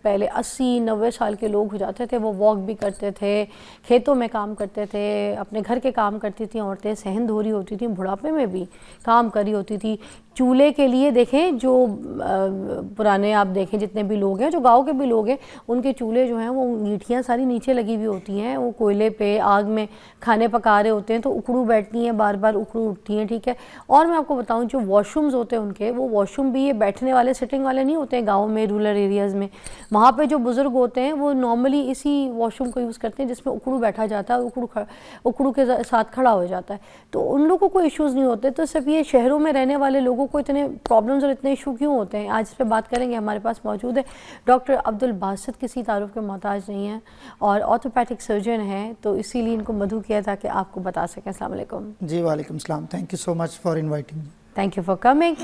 पहले 80-90 साल के लोग हो जाते थे, वो वॉक भी करते थे, खेतों में काम करते थे, अपने घर के काम करती थी औरतें, सहन धो रही होती थी, बुढ़ापे में भी काम करी होती थी। चूल्हे के लिए देखें, जो पुराने आप देखें जितने भी लोग हैं, जो गांव के भी लोग हैं, उनके चूल्हे जो हैं वो ईंटियाँ सारी नीचे लगी हुई होती हैं, वो कोयले पे आग में खाने पका रहे होते हैं, तो उखड़ू बैठती हैं, बार बार उखड़ू उठती हैं, ठीक है। और मैं आपको बताऊं, जो वॉशरूम्स होते हैं उनके, वो वॉशरूम भी ये बैठने वाले, सिटिंग वाले नहीं होते हैं गाँव में, रूरल एरियाज़ में। वहाँ पर जो बुज़ुर्ग होते हैं वो नॉर्मली इसी वॉशरूम को यूज़ करते हैं जिसमें उखड़ू बैठा जाता है, उखड़ू के साथ खड़ा हो जाता है, तो उन लोगों को इश्यूज़ नहीं होते। तो सिर्फ ये शहरों में रहने वाले लोगों को इतने प्रॉब्लम्स और इतने इशू क्यों होते हैं, आज इस पर बात करेंगे। हमारे पास मौजूद है डॉक्टर अब्दुल बासित, किसी तारुफ के मोहताज नहीं है और ऑर्थोपैथिक सर्जन हैं, तो इसीलिए इनको मधु किया था कि आपको बता सकें। अस्सलाम वालेकुम। जी वालेकुम सलाम, thank you so much for inviting. Thank you for coming.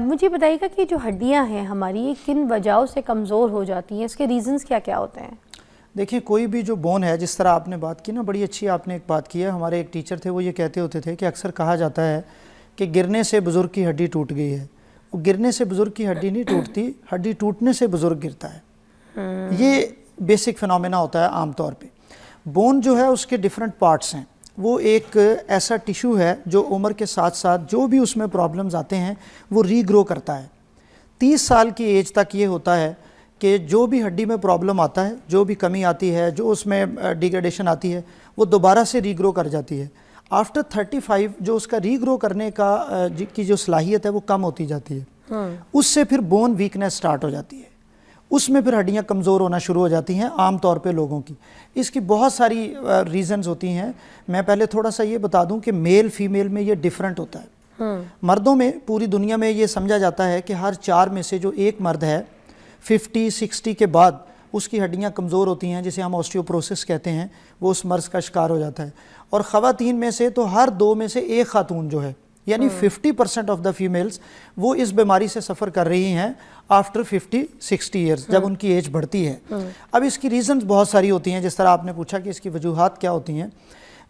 मुझे बताइएगा कि जो हड्डियाँ हैं हमारी, ये किन वजहों से कमज़ोर हो जाती हैं, इसके रीज़न्स क्या क्या होते हैं? देखिए, कोई भी जो बोन है, जिस तरह आपने बात की ना, बड़ी अच्छी आपने एक बात की है। हमारे एक टीचर थे, वो ये कहते होते थे कि अक्सर कहा जाता है कि गिरने से बुज़ुर्ग की हड्डी टूट गई है। वो गिरने से बुज़ुर्ग की हड्डी नहीं टूटती, हड्डी टूटने से बुज़ुर्ग गिरता है। ये बेसिक फिनोमेना होता है आम तौर पे। बोन जो है उसके डिफरेंट पार्ट्स हैं। वो एक ऐसा टिश्यू है जो उम्र के साथ साथ जो भी उसमें प्रॉब्लम्स आते हैं वो रीग्रो करता है। 30 साल की एज तक ये होता है कि जो भी हड्डी में प्रॉब्लम आता है, जो भी कमी आती है, जो उसमें डिग्रेडेशन आती है, वो दोबारा से रीग्रो कर जाती है। आफ्टर 35 जो उसका रीग्रो करने का की जो सलाहियत है वो कम होती जाती है। उससे फिर बोन वीकनेस स्टार्ट हो जाती है, उसमें फिर हड्डियाँ कमज़ोर होना शुरू हो जाती हैं आम तौर पे लोगों की। इसकी बहुत सारी रीज़न्स होती हैं। मैं पहले थोड़ा सा ये बता दूं कि मेल फीमेल में ये डिफरेंट होता है। मर्दों में पूरी दुनिया में ये समझा जाता है कि हर 4 में से जो एक मर्द है 50-60 के बाद उसकी हड्डियाँ कमज़ोर होती हैं, जिसे हम ऑस्टियोपोरोसिस कहते हैं, वो उस मर्ज़ का शिकार हो जाता है। और ख़वातीन में से तो हर 2 में से एक खातून जो है, यानी 50% ऑफ द फीमेल्स वो इस बीमारी से सफ़र कर रही हैं आफ्टर 50-60 ईयर्स, जब उनकी एज बढ़ती है। अब इसकी रीज़न्स बहुत सारी होती हैं, जिस तरह आपने पूछा कि इसकी वजूहात क्या होती हैं।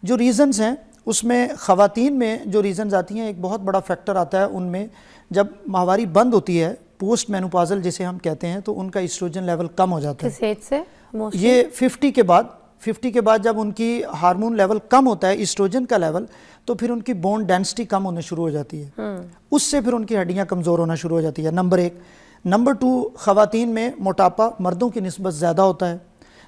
जो रीज़न्स हैं उसमें ख़वातीन में जो रीज़न्स आती हैं, एक बहुत बड़ा फैक्टर आता है उनमें, जब माहवारी बंद होती है, पोस्ट मेनोपॉज़ल जिसे हम कहते हैं, तो उनका एस्ट्रोजन लेवल कम हो जाता है। किस एज से? ये 50 के बाद जब उनकी हार्मोन लेवल कम होता है, एस्ट्रोजन का लेवल, तो फिर उनकी बोन डेंसिटी कम होने शुरू हो जाती है। उससे फिर उनकी हड्डियाँ कमज़ोर होना शुरू हो जाती है, नंबर 1। नंबर 2, ख़वातीन में मोटापा मर्दों की निस्बत ज़्यादा होता है।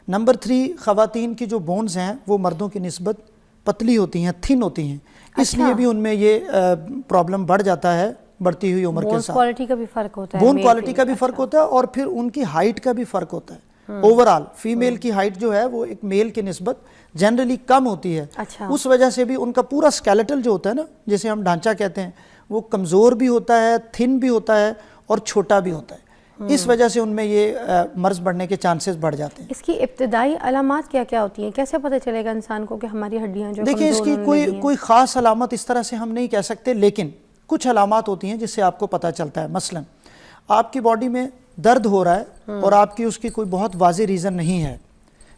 नंबर 3, ख़वातीन की जो बोन्स हैं वो मर्दों की निस्बत पतली होती हैं, थिन होती हैं। इसलिए भी उनमें ये प्रॉब्लम बढ़ जाता है बढ़ती हुई उम्र के साथ। क्वालिटी का भी फ़र्क होता है, बोन क्वालिटी का भी फ़र्क होता है, और फिर उनकी हाइट का भी फ़र्क होता है। ओवरऑल फीमेल की हाइट जो है वो एक मेल की निस्बत जनरली कम होती है। उस वजह से भी उनका पूरा स्केलेटल जो होता है ना, जिसे हम ढांचा कहते हैं, वो कमज़ोर भी होता है, थिन भी होता है और छोटा भी होता है। इस वजह से उनमें ये मर्ज़ बढ़ने के चांसेस बढ़ जाते हैं। इसकी इब्तिदाई अलामत क्या क्या होती हैं? कैसे पता चलेगा इंसान को कि हमारी हड्डियाँ जो देखिए, इसकी कोई ख़ास अलामत इस तरह से हम नहीं कह सकते, लेकिन कुछ अलामत होती हैं जिससे आपको पता चलता है। मसलन आपकी बॉडी में दर्द हो रहा है और आपकी उसकी कोई बहुत वाज़ेह रीज़न नहीं है।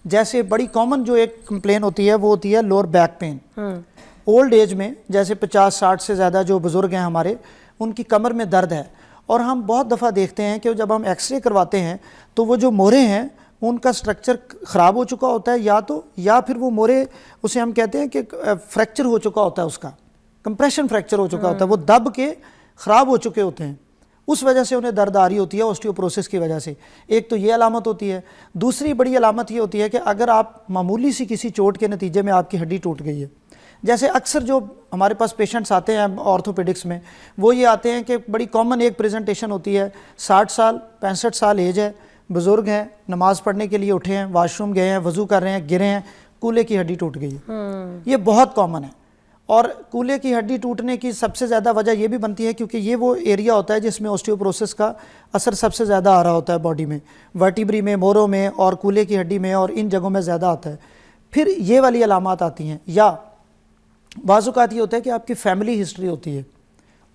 जैसे बड़ी कॉमन जो एक कंप्लेन होती है वो होती है lower back pain. Old age में, जैसे 50-60 से ज़्यादा जो बुज़ुर्ग हैं हमारे, उनकी कमर में दर्द है, और हम बहुत दफ़ा देखते हैं कि जब हम एक्सरे करवाते हैं तो वो जो मोरे हैं उनका स्ट्रक्चर ख़राब हो चुका होता है, या फिर वो मोरे, उसे हम कहते हैं कि फ्रैक्चर हो चुका होता है, उसका कंप्रेशन फ्रैक्चर हो चुका होता है, वो दब के ख़राब हो चुके होते हैं। उस वजह से उन्हें दर्द आ रही होती है, ऑस्टियोपोरोसिस की वजह से। एक तो ये अलामत होती है। दूसरी बड़ी अलामत ये होती है कि अगर आप मामूली सी किसी चोट के नतीजे में आपकी हड्डी टूट गई है, जैसे अक्सर जो हमारे पास पेशेंट्स आते हैं ऑर्थोपेडिक्स में, वो ये आते हैं कि बड़ी कॉमन एक प्रेजेंटेशन होती है, 60 साल 65 साल एज है, बुज़ुर्ग हैं, नमाज़ पढ़ने के लिए उठे हैं, वाशरूम गए हैं, वज़ू कर रहे हैं, गिरे हैं, कूल्हे की हड्डी टूट गई है। ये बहुत कॉमन है। और कूल्हे की हड्डी टूटने की सबसे ज़्यादा वजह यह भी बनती है क्योंकि ये वो एरिया होता है जिसमें ऑस्टियोपोरोसिस का असर सबसे ज़्यादा आ रहा होता है बॉडी में, वर्टिब्री में, मोरों में और कूल्हे की हड्डी में, और इन जगहों में ज़्यादा आता है। फिर ये वाली अलामत आती हैं, या बाज़ औक़ात ये होता है कि आपकी फैमिली हिस्ट्री होती है,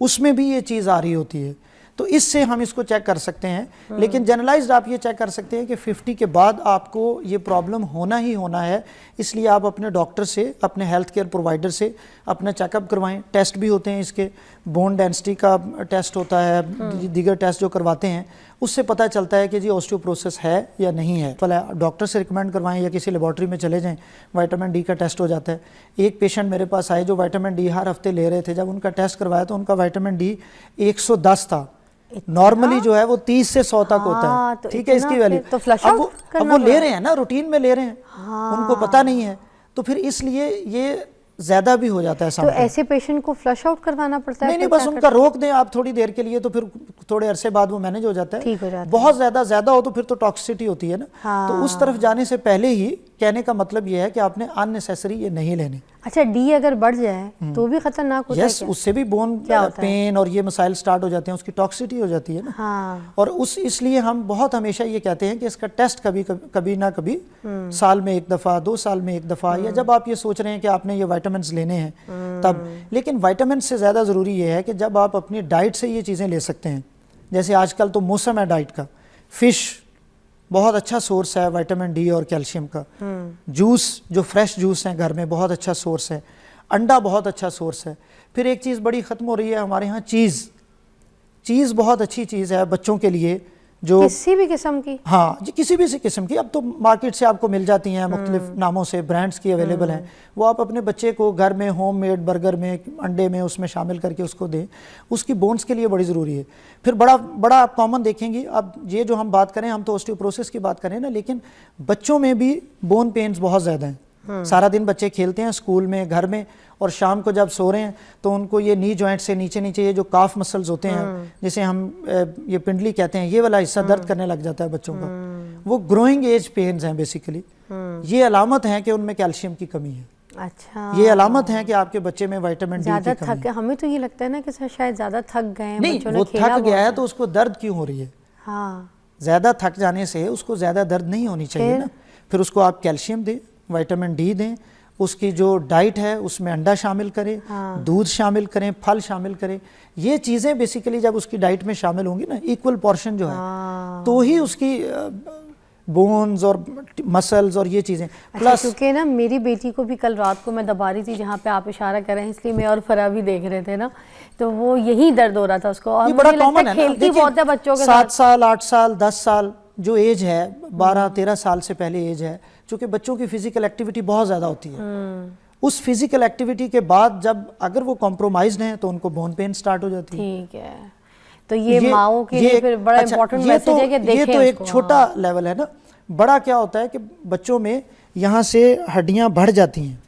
उसमें भी ये चीज़ आ रही होती है, तो इससे हम इसको चेक कर सकते हैं। लेकिन जनरलाइज्ड आप ये चेक कर सकते हैं कि 50 के बाद आपको ये प्रॉब्लम होना ही होना है, इसलिए आप अपने डॉक्टर से, अपने हेल्थ केयर प्रोवाइडर से अपना चेकअप करवाएं। टेस्ट भी होते हैं इसके, बोन डेंसिटी का टेस्ट होता है, दीगर टेस्ट जो करवाते हैं उससे पता चलता है कि जी ऑस्टियोपोरोसिस है या नहीं है। भला डॉक्टर से रिकमेंड करवाएं या किसी लेबॉर्ट्री में चले जाएं, विटामिन डी का टेस्ट हो जाता है। एक पेशेंट मेरे पास आए जो विटामिन डी हर हफ्ते ले रहे थे, जब उनका टेस्ट करवाया तो उनका विटामिन डी 110 था। नॉर्मली जो है वो 30 से 100 तक होता है। तो ठीक है, इसकी वैल्यू तो फ्लश अब आउट वो ले रहे हैं ना, रूटीन में ले रहे हैं, उनको पता नहीं है, तो फिर इसलिए ये ज्यादा भी हो जाता है। तो ऐसे पेशेंट को फ्लश आउट करवाना पड़ता है? नहीं, बस उनका रोक दें आप थोड़ी देर के लिए, तो फिर थोड़े अरसे बाद वो मैनेज हो जाता है। ठीक हो जाता है। बहुत ज्यादा हो तो फिर तो टॉक्सिसिटी होती है ना। तो उस तरफ जाने से पहले ही कहने का मतलब ये है कि आपने अननेसेसरी ये नहीं लेनी। अच्छा, डी अगर बढ़ जाए तो भी खतरनाक होता है क्या? उससे भी बोन पेन और ये मसाइल स्टार्ट हो जाते हैं, उसकी टॉक्सिसिटी हो जाती है ना। और इसलिए हम बहुत हमेशा ये कहते हैं कि इसका टेस्ट कभी ना कभी साल में 1 दफा, 2 साल में 1 दफा, या जब आप ये सोच रहे हैं कि आपने ये विटामिन लेने हैं तब। लेकिन विटामिन से ज्यादा जरूरी ये है कि जब आप अपनी डाइट से ये चीजें ले सकते हैं। जैसे आजकल तो मौसम है डाइट का, फिश बहुत अच्छा सोर्स है विटामिन डी और कैल्शियम का। जूस, जो फ्रेश जूस हैं घर में, बहुत अच्छा सोर्स है। अंडा बहुत अच्छा सोर्स है। फिर एक चीज़ बड़ी ख़त्म हो रही है हमारे यहाँ, चीज़ बहुत अच्छी चीज़ है बच्चों के लिए, जो किसी भी किस्म की, हाँ जी, किसी भी किस्म की। अब तो मार्केट से आपको मिल जाती हैं, मुख्तलिफ नामों से ब्रांड्स की अवेलेबल हैं। वो आप अपने बच्चे को घर में होममेड बर्गर में, अंडे में, उसमें शामिल करके उसको दें। उसकी बोन्स के लिए बड़ी ज़रूरी है। फिर बड़ा आप कॉमन देखेंगी, अब ये जो हम बात करें, हम तो ऑस्टियोपोरोसिस की बात करें ना, लेकिन बच्चों में भी बोन पेन्स बहुत ज़्यादा हैं। सारा दिन बच्चे खेलते हैं स्कूल में, घर में, और शाम को जब सो रहे हैं तो उनको ये नी जॉइंट से नीचे ये जो काफ मसल्स होते हैं, जिसे हम ये पिंडली कहते हैं, ये वाला हिस्सा दर्द करने लग जाता है बच्चों का। वो ग्रोइंग एज पेन्स हैं बेसिकली। ये अलामत है कि उनमें कैल्शियम की कमी है। अच्छा, ये अलामत है कि आपके बच्चे में विटामिन डी ज्यादा की कमी थक, हमें तो ये लगता है ना कि शायद ज्यादा थक गए, नहीं, वो थक गया है तो उसको दर्द क्यों हो रही है? हाँ, ज्यादा थक जाने से उसको ज्यादा दर्द नहीं होनी चाहिए ना। फिर उसको आप कैल्शियम दें, विटामिन डी दें, उसकी जो डाइट है उसमें अंडा शामिल करें, दूध शामिल करें, फल शामिल करें। ये चीज़ें बेसिकली जब उसकी डाइट में शामिल होंगी ना, इक्वल पोर्शन जो है, तो ही उसकी बोन्स और मसल्स और ये चीज़ें प्लस। क्योंकि ना मेरी बेटी को भी कल रात को मैं दबा रही थी जहाँ पे आप इशारा कर रहे हैं, इसलिए मैं और फरा भी देख रहे थे ना, तो वो यही दर्द हो रहा था उसको। और ये बड़ा कॉमन है ना, खेलती बहुत है बच्चों के 7 साल 8 साल 10 साल जो एज है, 12-13 साल से पहले एज है, चूँकि बच्चों की फिजिकल एक्टिविटी बहुत ज़्यादा होती है। उस फिजिकल एक्टिविटी के बाद जब अगर वो कॉम्प्रोमाइज्ड हैं तो उनको बोन पेन स्टार्ट हो जाती है। ठीक है, तो ये माओ के लिए फिर बड़ा इंपॉर्टेंट मैसेज है कि देखें। ये तो एक छोटा लेवल है ना। बड़ा क्या होता है कि बच्चों में यहाँ से हड्डियाँ बढ़ जाती हैं।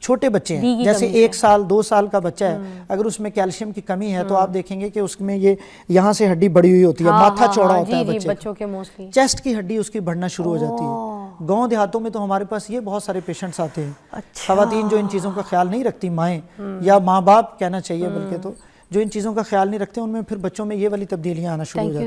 छोटे बच्चे हैं, जैसे 1 साल 2 साल का बच्चा है, अगर उसमें कैल्शियम की कमी है तो आप देखेंगे कि उसमें ये यहाँ से हड्डी बढ़ी हुई होती है, माथा चौड़ा होता है बच्चों के मोस्टली, चेस्ट की हड्डी उसकी बढ़ना शुरू हो जाती है। गांव देहातों में तो हमारे पास ये बहुत सारे पेशेंट्स आते हैं। अच्छा। खवातीन जो इन चीज़ों का ख्याल नहीं रखती, माएँ या माँ बाप कहना चाहिए बल्कि, तो जो इन चीज़ों का ख्याल नहीं रखते, उनमें फिर बच्चों में ये वाली तब्दीलियाँ आना शुरू हो जाती हैं।